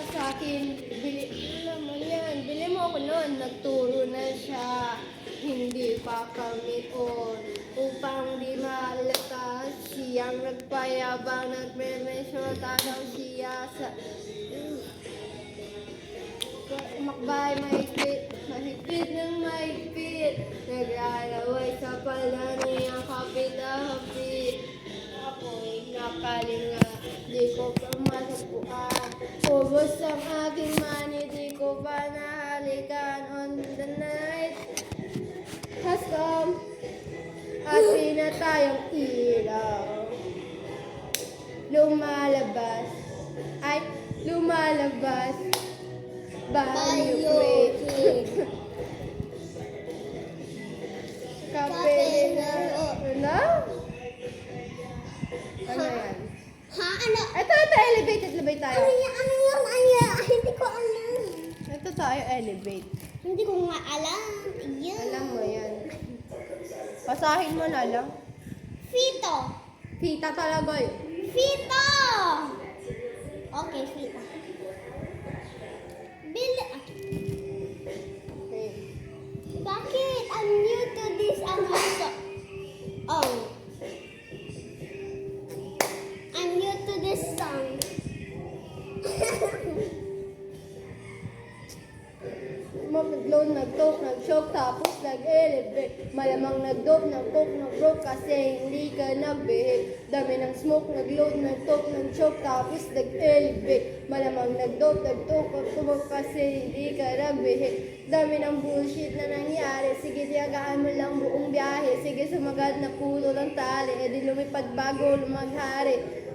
sa akin, alam mo yan, bili mo ako noon, nagturo na siya, hindi pa kami on, upang di malata, siyang nagpayabang, nagme-mesyota daw siya sa, makbay mahigpit ng mahigpit, naglalaway sa pala niyang kapit na hapit, ako'y nakalinga, di ko pa masagpuan. Ubos ang aking money, di ko pa nahalikan. On the night has come at pinatayang ilaw. Lumalabas, Banyo King. Kape na, ano? Ano yan? Ha? Ano? Ito, elevated tayo. Ano yan? Hindi ko alam. Ito tayo, elevate. Hindi ko nga alam. Yan. Alam mo yan. Pasahin mo na lang. Fito. Kita talaga yun. Fito! Okay, Fito. Bili. Okay. Bakit? I'm new to this. Oh. I'm new to this song. Mag-loan, nag-talk, nag-shock, tapos nag-elevate. Malamang nag-dope, nag-coke, nag-broke kasi hindi ka nag-behave. Dami ng smoke, nag-load, nag-talk, nag-shock, tapos nag-elevate. Malamang nag-dope, nag-talk, nag-smoke kasi hindi ka nag-behave. Dami ng bullshit na nangyari. Sige, tiyagaan mo lang buong biyahe. Sige, sumagat na pulo ng tali. E di lumipad bago lumaghari.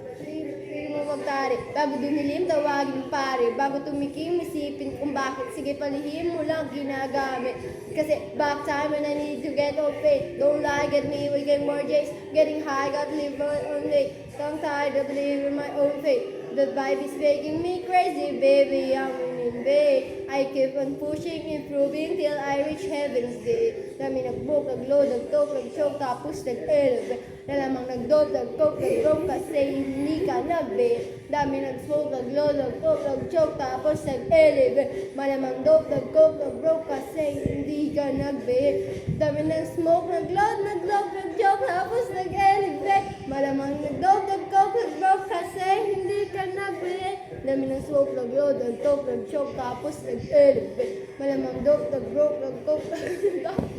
Magtari. Bago dumilim, tawagin pare. Bago tumikim, isipin kung bakit. Sige, palihim mo lang ginagamit. Kasi back time when I need to get off faith. Don't lie, get me, we get more J's. Getting high, got live on late. Tongue tied of living my own faith. The vibe is making me crazy, baby. I'm in vain. I keep on pushing, improving till I reach heaven's gate. Dami nag-book, nag-load, nag-talk, nag-choke, tapos nag-elevate. Nalamang nag-dope, nag-coke, nag-broke kasi hindi ka nag-bait. Dami nag-smoke, nag-load, nag-talk, nag-choke, tapos nag-elevate. Malamang dope, nag-coke, nag-broke kasi hindi ka nag-bait. Dami nag-smoke, nag-load, nag-talk, nag-choke, tapos nag-elevate. Malamang nag-dope, nag-coke, nag-broke kasi hindi ka nag-bait. Dami nag-smoke, nag-load, nag-talk, nag-choke, tapos nag-elevate. Malamang dope, nag-broke, nag-coke, nag-broke.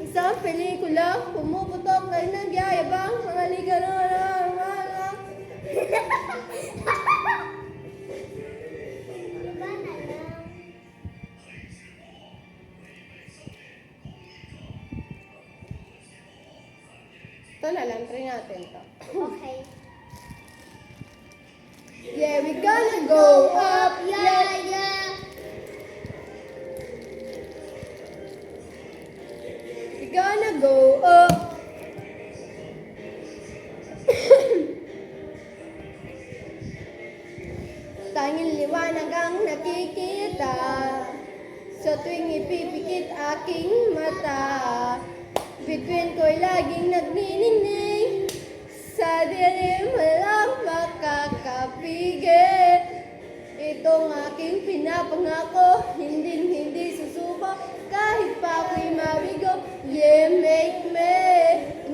Isang pelikula, pumuputok ay nagyayabang, mga liga na Diba na lang? Ito na lang, try natin to. Okay. Yeah, we gonna go up, yeah. Yeah. We gonna go up. Tanging liwanag ang nakikita sa tuwing ipipikit aking mata. Bituin ko'y laging nagniningning, sa dilim walang makakapigil. Itong aking pinapangako, hindi susuko, kahit pa ako'y mabigo. Yeah, make me,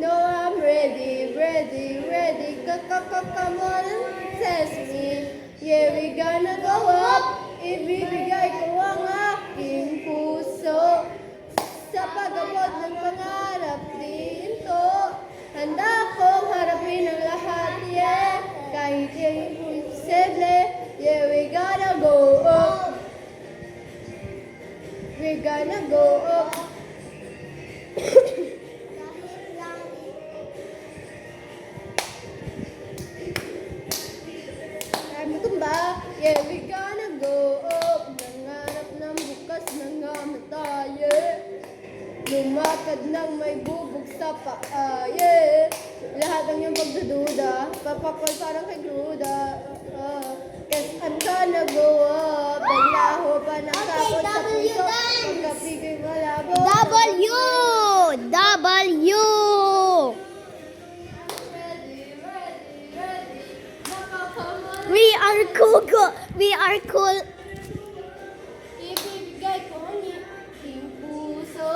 know I'm ready. Come on and test me. Yeah, we gonna go up, ibibigay ko ang aking puso. Sa pag-abot ng pangarap dito, handa kong harapin ang lahat, yeah. Kahit yung imposible, yeah, we gotta go up. We gonna go up. Ay, matumba. Yeah, we gonna go up. Nangarap ng bukas ng tayo. Lumakad ng may bubog sa paa, yeah. Lahat ng iyong pagdududa, papakol parang kay Gruda. Cause I'm gonna go up. Naglaho pa ng kapot sa puso. Pagkapigay malabo. W! Ready. Nakakamon We are cool. We are cool. Ibibigay ko ang iyong puso.